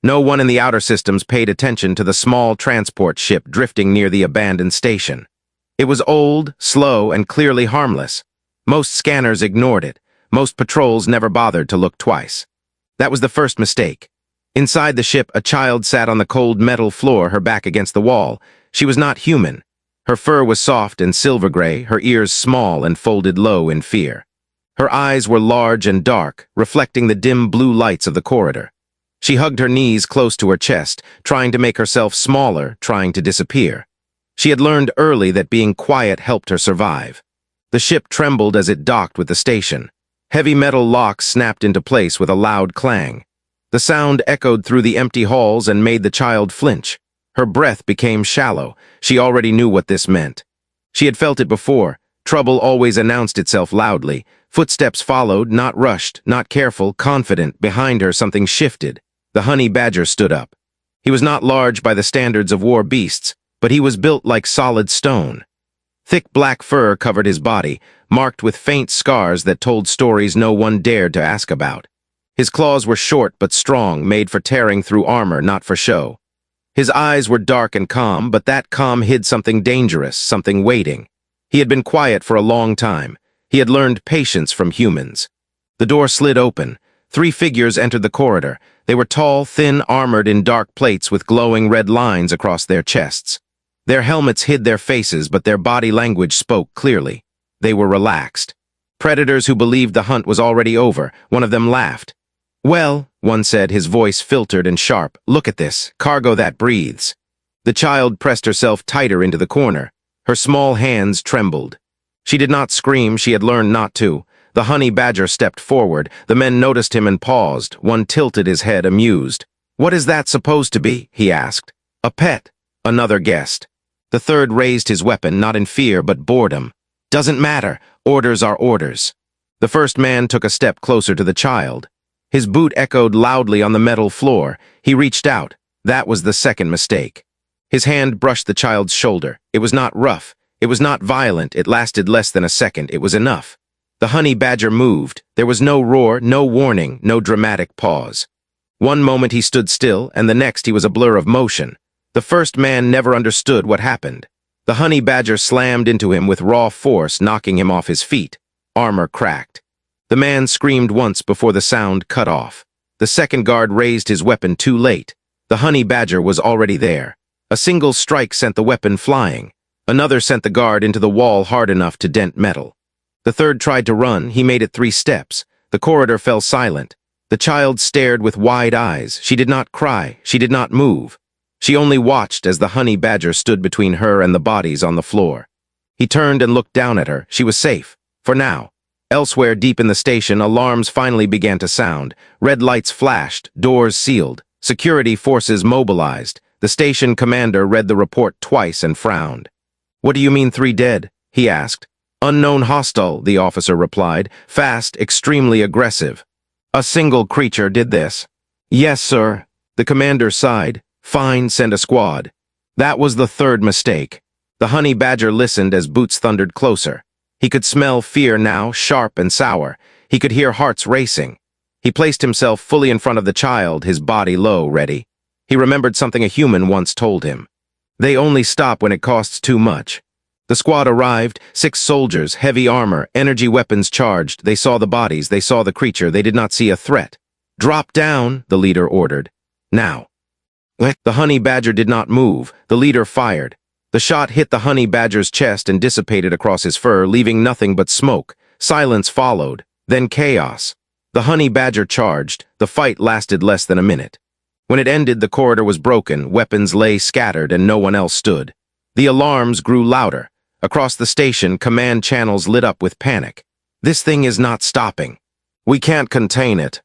No one in the outer systems paid attention to the small transport ship drifting near the abandoned station. It was old, slow, and clearly harmless. Most scanners ignored it. Most patrols never bothered to look twice. That was the first mistake. Inside the ship, a child sat on the cold metal floor, her back against the wall. She was not human. Her fur was soft and silver gray, her ears small and folded low in fear. Her eyes were large and dark, reflecting the dim blue lights of the corridor. She hugged her knees close to her chest, trying to make herself smaller, trying to disappear. She had learned early that being quiet helped her survive. The ship trembled as it docked with the station. Heavy metal locks snapped into place with a loud clang. The sound echoed through the empty halls and made the child flinch. Her breath became shallow. She already knew what this meant. She had felt it before. Trouble always announced itself loudly. Footsteps followed, not rushed, not careful, confident. Behind her, something shifted. The honey badger stood up. He was not large by the standards of war beasts, but he was built like solid stone. Thick black fur covered his body, marked with faint scars that told stories no one dared to ask about. His claws were short but strong, made for tearing through armor, not for show. His eyes were dark and calm, but that calm hid something dangerous, something waiting. He had been quiet for a long time. He had learned patience from humans. The door slid open. 3 figures entered the corridor. They were tall, thin, armored in dark plates with glowing red lines across their chests. Their helmets hid their faces, but their body language spoke clearly. They were relaxed. Predators who believed the hunt was already over. One of them laughed. "Well," one said, his voice filtered and sharp, "look at this, cargo that breathes." The child pressed herself tighter into the corner. Her small hands trembled. She did not scream, she had learned not to. The honey badger stepped forward. The men noticed him and paused. One tilted his head, amused. "What is that supposed to be?" he asked. "A pet," another guessed. The third raised his weapon, not in fear but boredom. "Doesn't matter. Orders are orders." The first man took a step closer to the child. His boot echoed loudly on the metal floor. He reached out. That was the second mistake. His hand brushed the child's shoulder. It was not rough. It was not violent. It lasted less than a second. It was enough. The honey badger moved. There was no roar, no warning, no dramatic pause. One moment he stood still, and the next he was a blur of motion. The first man never understood what happened. The honey badger slammed into him with raw force, knocking him off his feet. Armor cracked. The man screamed once before the sound cut off. The second guard raised his weapon too late. The honey badger was already there. A single strike sent the weapon flying. Another sent the guard into the wall hard enough to dent metal. The third tried to run. He made it 3 steps. The corridor fell silent. The child stared with wide eyes. She did not cry. She did not move. She only watched as the honey badger stood between her and the bodies on the floor. He turned and looked down at her. She was safe. For now. Elsewhere, deep in the station, alarms finally began to sound. Red lights flashed, doors sealed, security forces mobilized. The station commander read the report twice and frowned. "What do you mean 3 dead?" he asked. "Unknown hostile," the officer replied. "Fast, extremely aggressive." "A single creature did this?" "Yes, sir." The commander sighed. "Fine, send a squad." That was the third mistake. The honey badger listened as boots thundered closer. He could smell fear now, sharp and sour. He could hear hearts racing. He placed himself fully in front of the child, his body low, ready. He remembered something a human once told him. They only stop when it costs too much. The squad arrived, 6 soldiers, heavy armor, energy weapons charged. They saw the bodies, they saw the creature, they did not see a threat. "Drop down," the leader ordered. "Now." The honey badger did not move. The leader fired. The shot hit the honey badger's chest and dissipated across his fur, leaving nothing but smoke. Silence followed, then chaos. The honey badger charged. The fight lasted less than a minute. When it ended, the corridor was broken, weapons lay scattered, and no one else stood. The alarms grew louder. Across the station, command channels lit up with panic. "This thing is not stopping. We can't contain it.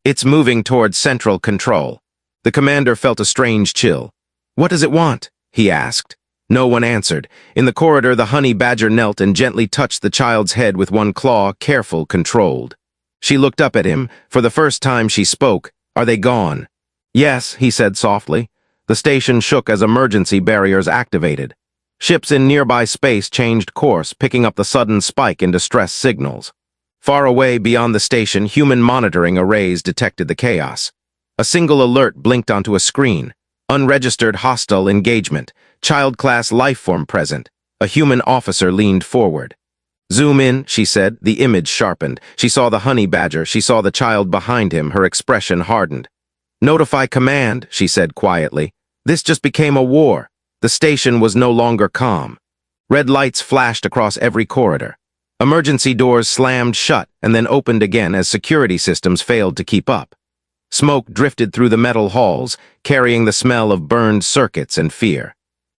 It's moving towards central control." The commander felt a strange chill. "What does it want?" he asked. No one answered. In the corridor, the honey badger knelt and gently touched the child's head with one claw, careful, controlled. She looked up at him. For the first time she spoke. "Are they gone?" "Yes," he said softly. The station shook as emergency barriers activated. Ships in nearby space changed course, picking up the sudden spike in distress signals. Far away beyond the station, human monitoring arrays detected the chaos. A single alert blinked onto a screen. Unregistered hostile engagement. Child class lifeform present. A human officer leaned forward. "Zoom in," she said. The image sharpened. She saw the honey badger. She saw the child behind him. Her expression hardened. "Notify command," she said quietly. This just became a war. The station was no longer calm. Red lights flashed across every corridor. Emergency doors slammed shut and then opened again as security systems failed to keep up. Smoke drifted through the metal halls, carrying the smell of burned circuits and fear.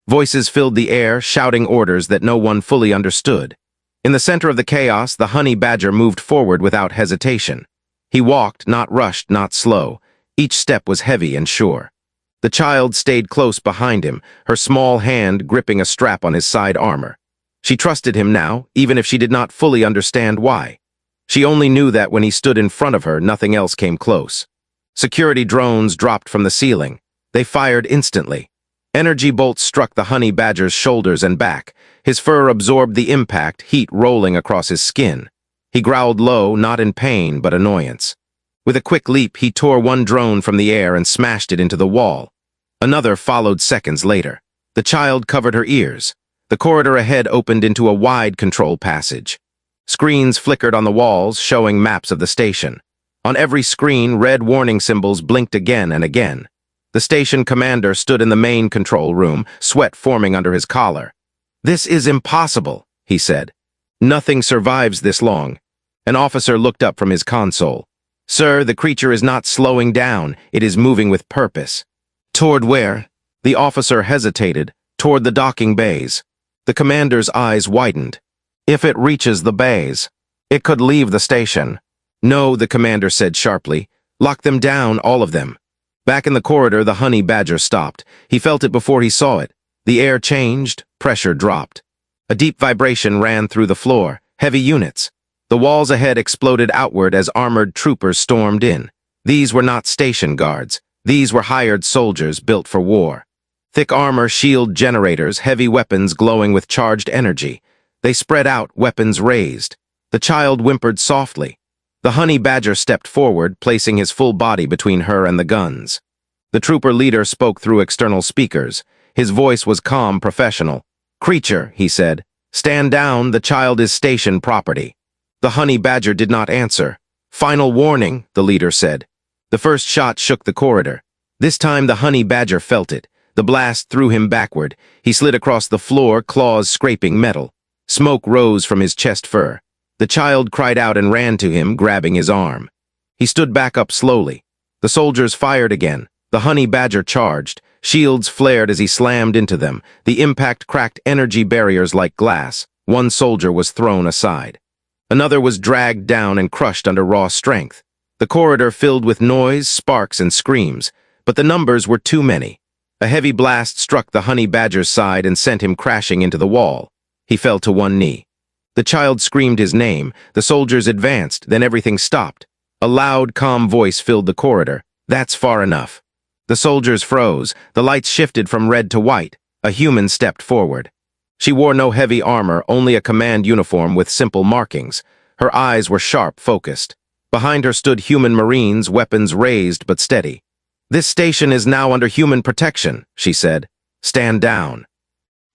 Voices filled the air, shouting orders that no one fully understood. In the center of the chaos, the honey badger moved forward without hesitation. He walked, not rushed, not slow. Each step was heavy and sure. The child stayed close behind him, her small hand gripping a strap on his side armor. She trusted him now, even if she did not fully understand why. She only knew that when he stood in front of her, nothing else came close. Security drones dropped from the ceiling. They fired instantly. Energy bolts struck the honey badger's shoulders and back. His fur absorbed the impact, heat rolling across his skin. He growled low, not in pain, but annoyance. With a quick leap, he tore one drone from the air and smashed it into the wall. Another followed seconds later. The child covered her ears. The corridor ahead opened into a wide control passage. Screens flickered on the walls, showing maps of the station. On every screen, red warning symbols blinked again and again. The station commander stood in the main control room, sweat forming under his collar. "This is impossible," he said. "Nothing survives this long." An officer looked up from his console. "Sir, the creature is not slowing down. It is moving with purpose." "Toward where?" The officer hesitated. "Toward the docking bays." The commander's eyes widened. "If it reaches the bays, it could leave the station." "No," the commander said sharply. "Lock them down, all of them." Back in the corridor, the honey badger stopped. He felt it before he saw it. The air changed, pressure dropped. A deep vibration ran through the floor. Heavy units. The walls ahead exploded outward as armored troopers stormed in. These were not station guards. These were hired soldiers built for war. Thick armor, shield generators, heavy weapons glowing with charged energy. They spread out, weapons raised. The child whimpered softly. The honey badger stepped forward, placing his full body between her and the guns. The trooper leader spoke through external speakers. His voice was calm, professional. "Creature," he said, "stand down, the child is station property." The honey badger did not answer. "Final warning," the leader said. The first shot shook the corridor. This time the honey badger felt it. The blast threw him backward. He slid across the floor, claws scraping metal. Smoke rose from his chest fur. The child cried out and ran to him, grabbing his arm. He stood back up slowly. The soldiers fired again. The honey badger charged. Shields flared as he slammed into them. The impact cracked energy barriers like glass. One soldier was thrown aside. Another was dragged down and crushed under raw strength. The corridor filled with noise, sparks, and screams, but the numbers were too many. A heavy blast struck the honey badger's side and sent him crashing into the wall. He fell to one knee. The child screamed his name. The soldiers advanced, then everything stopped. A loud, calm voice filled the corridor. "That's far enough." The soldiers froze. The lights shifted from red to white. A human stepped forward. She wore no heavy armor, only a command uniform with simple markings. Her eyes were sharp, focused. Behind her stood human Marines, weapons raised but steady. "This station is now under human protection," she said. "Stand down."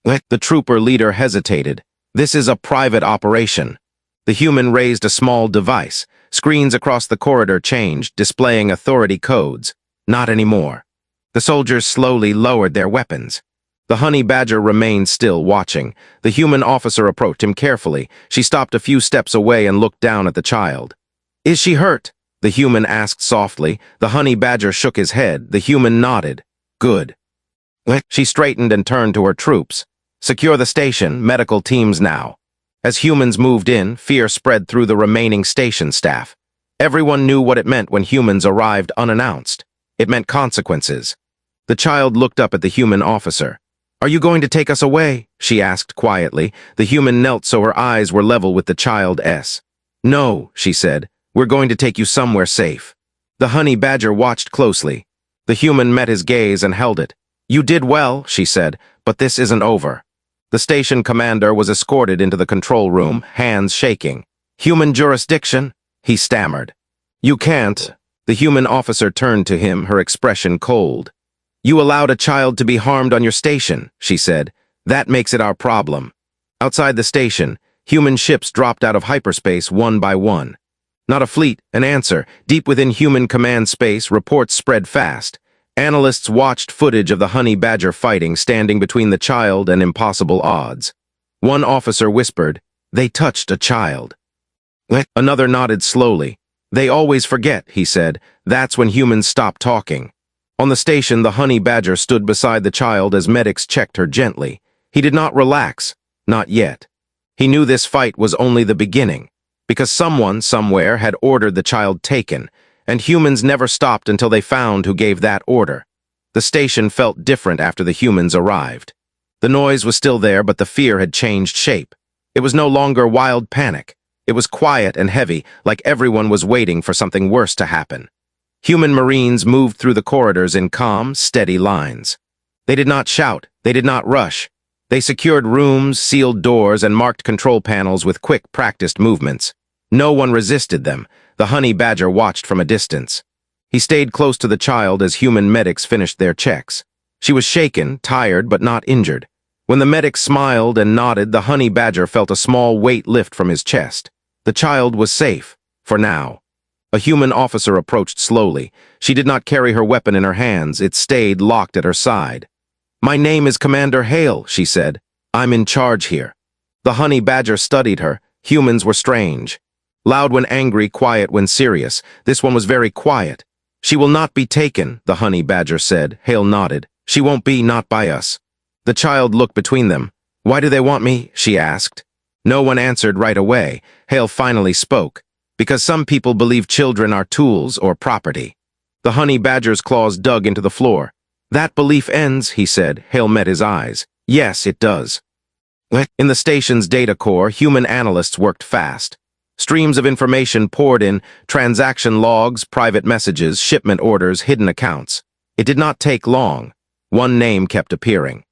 The trooper leader hesitated. "This is a private operation." The human raised a small device. Screens across the corridor changed, displaying authority codes. Not anymore. The soldiers slowly lowered their weapons. The honey badger remained still, watching. The human officer approached him carefully. She stopped a few steps away and looked down at the child. "Is she hurt?" the human asked softly. The honey badger shook his head. The human nodded. "Good." She straightened and turned to her troops. "Secure the station, medical teams now." As humans moved in, fear spread through the remaining station staff. Everyone knew what it meant when humans arrived unannounced. It meant consequences. The child looked up at the human officer. "Are you going to take us away?" she asked quietly. The human knelt so her eyes were level with the child's. "No," she said. "We're going to take you somewhere safe." The honey badger watched closely. The human met his gaze and held it. "You did well," she said, "but this isn't over." The station commander was escorted into the control room, hands shaking. "Human jurisdiction?" he stammered. "You can't." The human officer turned to him, her expression cold. "You allowed a child to be harmed on your station," she said. "That makes it our problem." Outside the station, human ships dropped out of hyperspace one by one. Not a fleet, an answer. Deep within human command space, reports spread fast. Analysts watched footage of the honey badger fighting, standing between the child and impossible odds. One officer whispered, "They touched a child." Another nodded slowly. "They always forget," he said. "That's when humans stop talking." On the station, the honey badger stood beside the child as medics checked her gently. He did not relax. Not yet. He knew this fight was only the beginning, because someone, somewhere, had ordered the child taken, and humans never stopped until they found who gave that order. The station felt different after the humans arrived. The noise was still there, but the fear had changed shape. It was no longer wild panic. It was quiet and heavy, like everyone was waiting for something worse to happen. Human Marines moved through the corridors in calm, steady lines. They did not shout. They did not rush. They secured rooms, sealed doors, and marked control panels with quick, practiced movements. No one resisted them. The honey badger watched from a distance. He stayed close to the child as human medics finished their checks. She was shaken, tired, but not injured. When the medic smiled and nodded, the honey badger felt a small weight lift from his chest. The child was safe, for now. A human officer approached slowly. She did not carry her weapon in her hands. It stayed locked at her side. "My name is Commander Hale," she said. "I'm in charge here." The honey badger studied her. Humans were strange. Loud when angry, quiet when serious. This one was very quiet. "She will not be taken," the honey badger said. Hale nodded. "She won't be, not by us." The child looked between them. "Why do they want me?" she asked. No one answered right away. Hale finally spoke. "Because some people believe children are tools or property." The honey badger's claws dug into the floor. "That belief ends," he said. Hale met his eyes. "Yes, it does." In the station's data core, human analysts worked fast. Streams of information poured in, transaction logs, private messages, shipment orders, hidden accounts. It did not take long. One name kept appearing.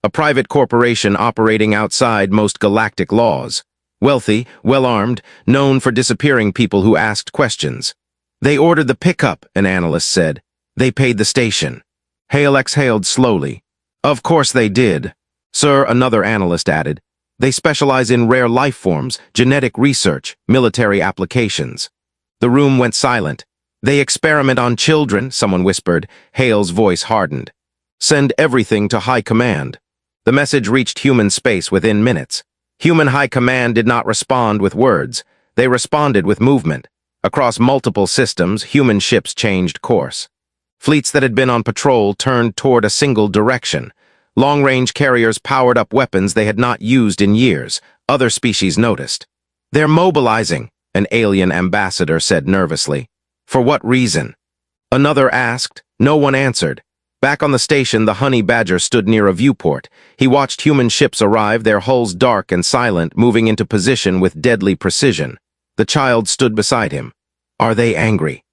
A private corporation operating outside most galactic laws. Wealthy, well-armed, known for disappearing people who asked questions. "They ordered the pickup," an analyst said. "They paid the station." Hale exhaled slowly. "Of course they did." "Sir," another analyst added, "they specialize in rare life forms, genetic research, military applications." The room went silent. "They experiment on children," someone whispered. Hale's voice hardened. "Send everything to High Command." The message reached human space within minutes. Human High Command did not respond with words. They responded with movement. Across multiple systems, human ships changed course. Fleets that had been on patrol turned toward a single direction. Long-range carriers powered up weapons they had not used in years. Other species noticed. "They're mobilizing," an alien ambassador said nervously. "For what reason?" Another asked. No one answered. Back on the station, the honey badger stood near a viewport. He watched human ships arrive, their hulls dark and silent, moving into position with deadly precision. The child stood beside him. "Are they angry?"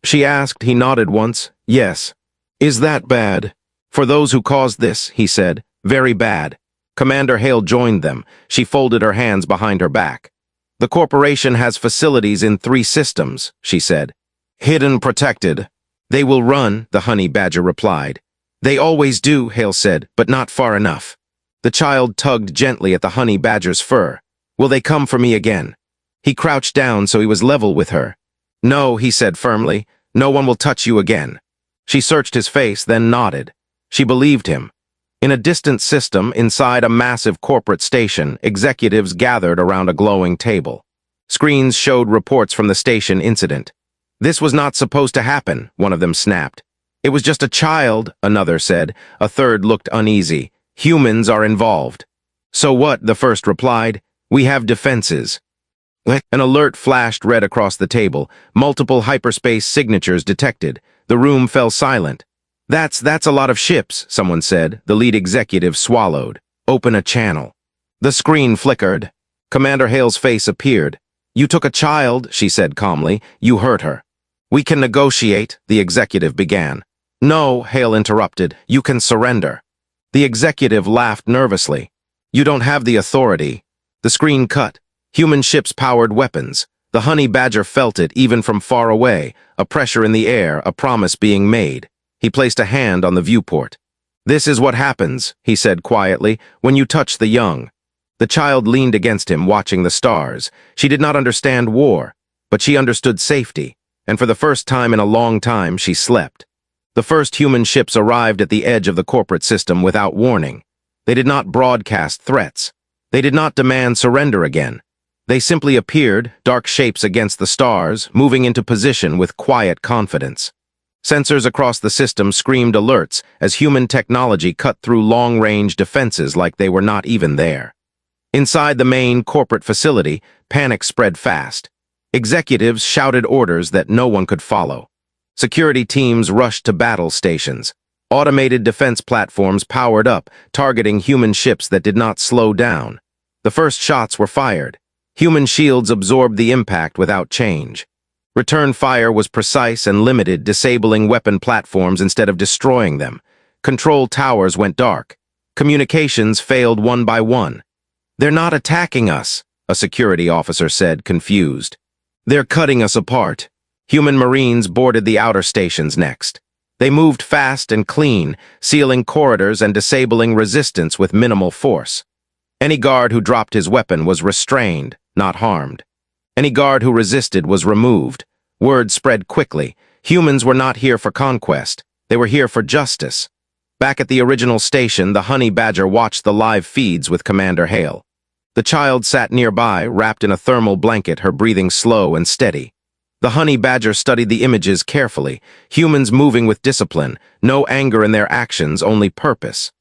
she asked. He nodded once. "Yes." "Is that bad?" "For those who caused this," he said. "Very bad." Commander Hale joined them. She folded her hands behind her back. "The corporation has facilities in 3 systems," she said. "Hidden, protected." "They will run," the honey badger replied. "They always do," Hale said, "but not far enough." The child tugged gently at the honey badger's fur. "Will they come for me again?" He crouched down so he was level with her. "No," he said firmly. "No one will touch you again." She searched his face, then nodded. She believed him. In a distant system, inside a massive corporate station, executives gathered around a glowing table. Screens showed reports from the station incident. "This was not supposed to happen," one of them snapped. "It was just a child," another said. A third looked uneasy. "Humans are involved." "So what?" the first replied. "We have defenses." An alert flashed red across the table. Multiple hyperspace signatures detected. The room fell silent. That's a lot of ships," someone said. The lead executive swallowed. "Open a channel." The screen flickered. Commander Hale's face appeared. "You took a child," she said calmly. "You hurt her." "We can negotiate," the executive began. "No," Hale interrupted. "You can surrender." The executive laughed nervously. "You don't have the authority." The screen cut. Human ships powered weapons. The honey badger felt it even from far away, a pressure in the air, a promise being made. He placed a hand on the viewport. "This is what happens," he said quietly, "when you touch the young." The child leaned against him, watching the stars. She did not understand war, but she understood safety, and for the first time in a long time, she slept. The first human ships arrived at the edge of the corporate system without warning. They did not broadcast threats. They did not demand surrender again. They simply appeared, dark shapes against the stars, moving into position with quiet confidence. Sensors across the system screamed alerts as human technology cut through long-range defenses like they were not even there. Inside the main corporate facility, panic spread fast. Executives shouted orders that no one could follow. Security teams rushed to battle stations. Automated defense platforms powered up, targeting human ships that did not slow down. The first shots were fired. Human shields absorbed the impact without change. Return fire was precise and limited, disabling weapon platforms instead of destroying them. Control towers went dark. Communications failed one by one. "They're not attacking us," a security officer said, confused. "They're cutting us apart." Human Marines boarded the outer stations next. They moved fast and clean, sealing corridors and disabling resistance with minimal force. Any guard who dropped his weapon was restrained, not harmed. Any guard who resisted was removed. Word spread quickly. Humans were not here for conquest. They were here for justice. Back at the original station, the honey badger watched the live feeds with Commander Hale. The child sat nearby, wrapped in a thermal blanket, her breathing slow and steady. The honey badger studied the images carefully, humans moving with discipline, no anger in their actions, only purpose.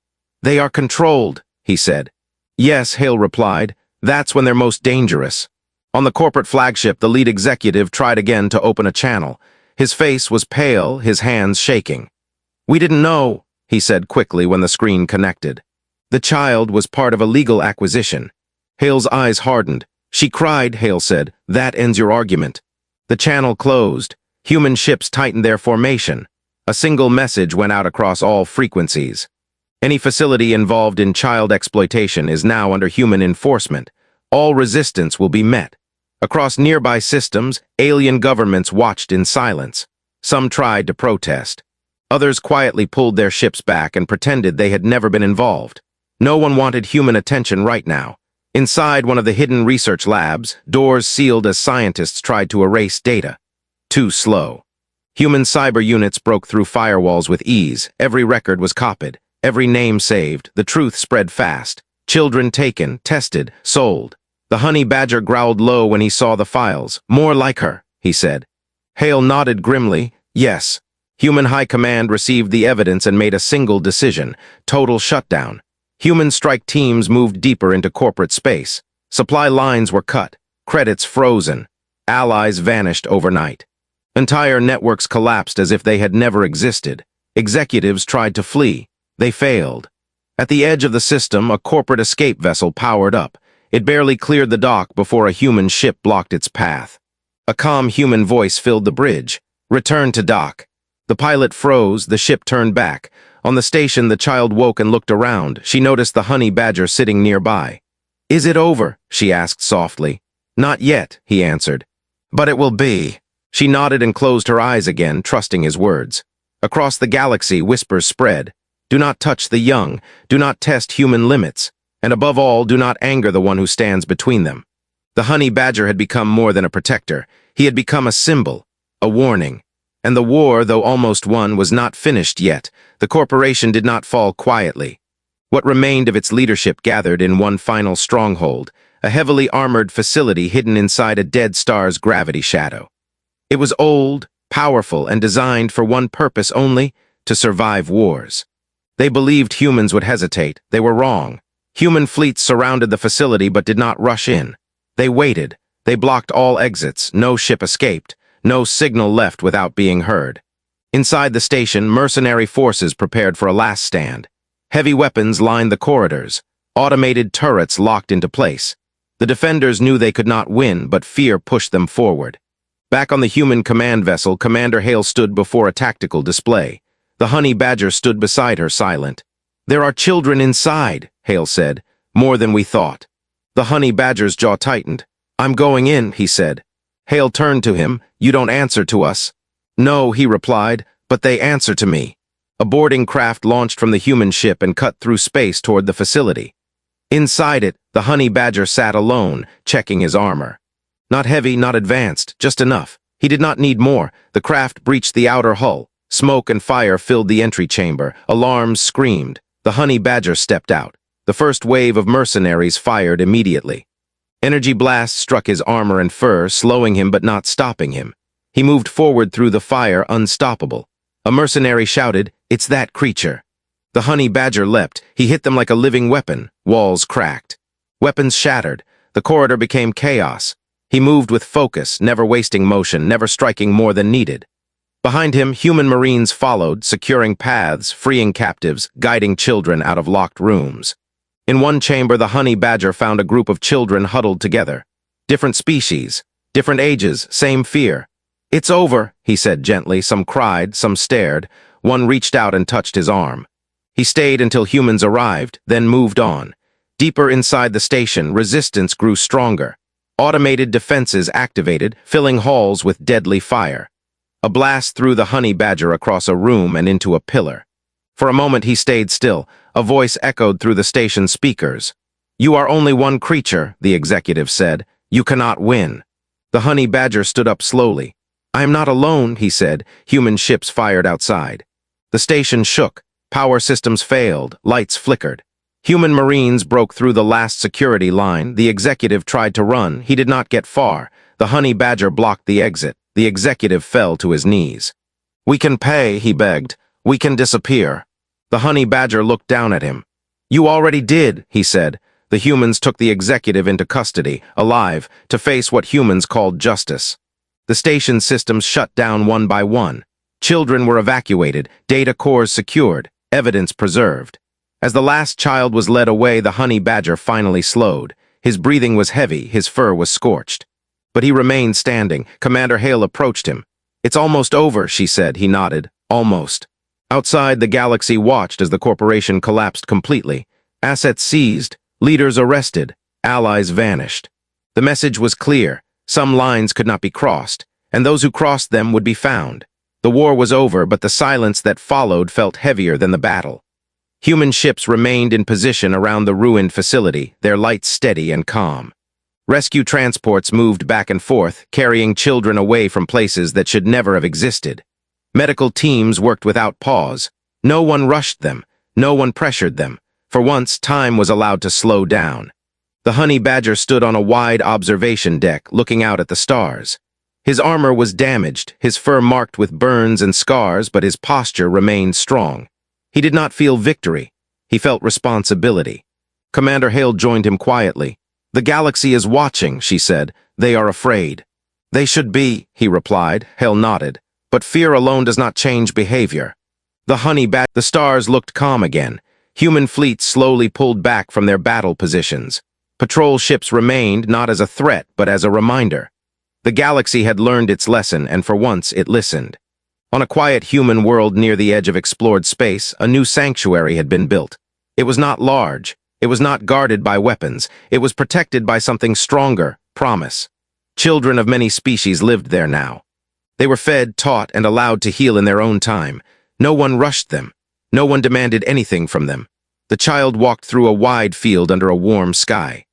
"They are controlled," he said. "Yes," Hale replied. "That's when they're most dangerous." On the corporate flagship, the lead executive tried again to open a channel. His face was pale, his hands shaking. "We didn't know," he said quickly when the screen connected. The child was part of a legal acquisition. Hale's eyes hardened. "She cried," Hale said. "That ends your argument." The channel closed. Human ships tightened their formation. A single message went out across all frequencies. Any facility involved in child exploitation is now under human enforcement. All resistance will be met. Across nearby systems, alien governments watched in silence. Some tried to protest. Others quietly pulled their ships back and pretended they had never been involved. No one wanted human attention right now. Inside one of the hidden research labs, doors sealed as scientists tried to erase data. Too slow. Human cyber units broke through firewalls with ease. Every record was copied. Every name saved. The truth spread fast. Children taken, tested, sold. The honey badger growled low when he saw the files. "More like her," he said. Hale nodded grimly. "Yes." Human High Command received the evidence and made a single decision. Total shutdown. Human strike teams moved deeper into corporate space. Supply lines were cut. Credits frozen. Allies vanished overnight. Entire networks collapsed as if they had never existed. Executives tried to flee. They failed. At the edge of the system, a corporate escape vessel powered up. It barely cleared the dock before a human ship blocked its path. A calm human voice filled the bridge. "Return to dock." The pilot froze, the ship turned back. On the station, the child woke and looked around. She noticed the honey badger sitting nearby. "Is it over?" she asked softly. "Not yet," he answered. "But it will be." She nodded and closed her eyes again, trusting his words. Across the galaxy, whispers spread. Do not touch the young. Do not test human limits. And above all, do not anger the one who stands between them. The honey badger had become more than a protector. He had become a symbol, a warning. And the war, though almost won, was not finished yet. The corporation did not fall quietly. What remained of its leadership gathered in one final stronghold, a heavily armored facility hidden inside a dead star's gravity shadow. It was old, powerful, and designed for one purpose only: to survive wars. They believed humans would hesitate. They were wrong. Human fleets surrounded the facility but did not rush in. They waited. They blocked all exits. No ship escaped. No signal left without being heard. Inside the station, mercenary forces prepared for a last stand. Heavy weapons lined the corridors. Automated turrets locked into place. The defenders knew they could not win, but fear pushed them forward. Back on the human command vessel, Commander Hale stood before a tactical display. The honey badger stood beside her, silent. "There are children inside," Hale said. "More than we thought." The honey badger's jaw tightened. "I'm going in," he said. Hale turned to him. "You don't answer to us." "No," he replied, "but they answer to me." A boarding craft launched from the human ship and cut through space toward the facility. Inside it, the honey badger sat alone, checking his armor. Not heavy, not advanced, just enough. He did not need more. The craft breached the outer hull. Smoke and fire filled the entry chamber. Alarms screamed. The honey badger stepped out. The first wave of mercenaries fired immediately. Energy blasts struck his armor and fur, slowing him but not stopping him. He moved forward through the fire, unstoppable. A mercenary shouted, "It's that creature." The honey badger leapt. He hit them like a living weapon. Walls cracked. Weapons shattered. The corridor became chaos. He moved with focus, never wasting motion, never striking more than needed. Behind him, human marines followed, securing paths, freeing captives, guiding children out of locked rooms. In one chamber, the honey badger found a group of children huddled together. Different species, different ages, same fear. "It's over," he said gently. Some cried, some stared. One reached out and touched his arm. He stayed until humans arrived, then moved on. Deeper inside the station, resistance grew stronger. Automated defenses activated, filling halls with deadly fire. A blast threw the honey badger across a room and into a pillar. For a moment he stayed still. A voice echoed through the station speakers. "You are only one creature," the executive said. "You cannot win." The honey badger stood up slowly. "I am not alone," he said. Human ships fired outside. The station shook. Power systems failed. Lights flickered. Human marines broke through the last security line. The executive tried to run. He did not get far. The honey badger blocked the exit. The executive fell to his knees. "We can pay," he begged. "We can disappear." The honey badger looked down at him. "You already did," he said. The humans took the executive into custody, alive, to face what humans called justice. The station systems shut down one by one. Children were evacuated, data cores secured, evidence preserved. As the last child was led away, the honey badger finally slowed. His breathing was heavy, his fur was scorched. But he remained standing. Commander Hale approached him. "It's almost over," she said. He nodded. "Almost." Outside, the galaxy watched as the corporation collapsed completely. Assets seized, leaders arrested, allies vanished. The message was clear. Some lines could not be crossed, and those who crossed them would be found. The war was over, but the silence that followed felt heavier than the battle. Human ships remained in position around the ruined facility, their lights steady and calm. Rescue transports moved back and forth, carrying children away from places that should never have existed. Medical teams worked without pause. No one rushed them. No one pressured them. For once, time was allowed to slow down. The honey badger stood on a wide observation deck, looking out at the stars. His armor was damaged, his fur marked with burns and scars, but his posture remained strong. He did not feel victory. He felt responsibility. Commander Hale joined him quietly. "The galaxy is watching," she said. "They are afraid." "They should be," he replied. Hale nodded. "But fear alone does not change behavior." The stars looked calm again. Human fleets slowly pulled back from their battle positions. Patrol ships remained, not as a threat, but as a reminder. The galaxy had learned its lesson, and for once it listened. On a quiet human world near the edge of explored space, a new sanctuary had been built. It was not large. It was not guarded by weapons. It was protected by something stronger, promise. Children of many species lived there now. They were fed, taught, and allowed to heal in their own time. No one rushed them. No one demanded anything from them. The child walked through a wide field under a warm sky.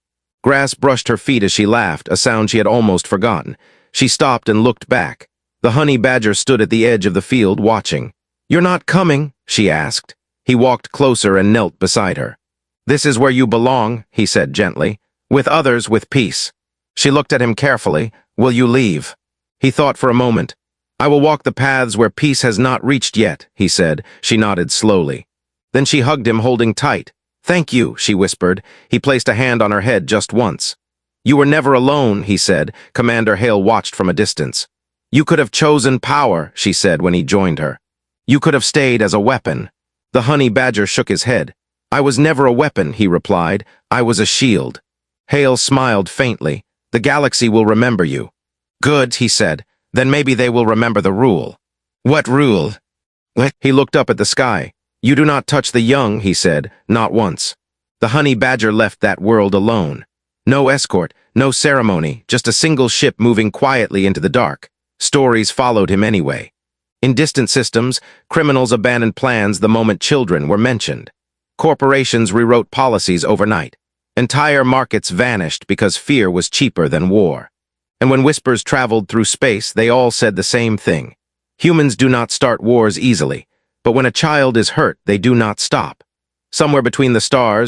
Grass brushed her feet as she laughed, a sound she had almost forgotten. She stopped and looked back. The honey badger stood at the edge of the field, watching. "You're not coming?" she asked. He walked closer and knelt beside her. "This is where you belong," he said gently. "With others, with peace." She looked at him carefully. "Will you leave?" He thought for a moment. "I will walk the paths where peace has not reached yet," he said. She nodded slowly. Then she hugged him, holding tight. "Thank you," she whispered. He placed a hand on her head just once. "You were never alone," he said. Commander Hale watched from a distance. "You could have chosen power," she said when he joined her. "You could have stayed as a weapon." The honey badger shook his head. "I was never a weapon," he replied. "I was a shield." Hale smiled faintly. "The galaxy will remember you." "Good," he said. "Then maybe they will remember the rule." "What rule?" He looked up at the sky. "You do not touch the young," he said. "Not once." The honey badger left that world alone. No escort, No ceremony, just a single ship moving quietly into the dark. Stories followed him anyway. In distant systems, criminals abandoned plans the moment children were mentioned. Corporations rewrote policies overnight. Entire markets vanished because fear was cheaper than war. And when whispers traveled through space, they all said the same thing. Humans do not start wars easily, but when a child is hurt, they do not stop. Somewhere between the stars,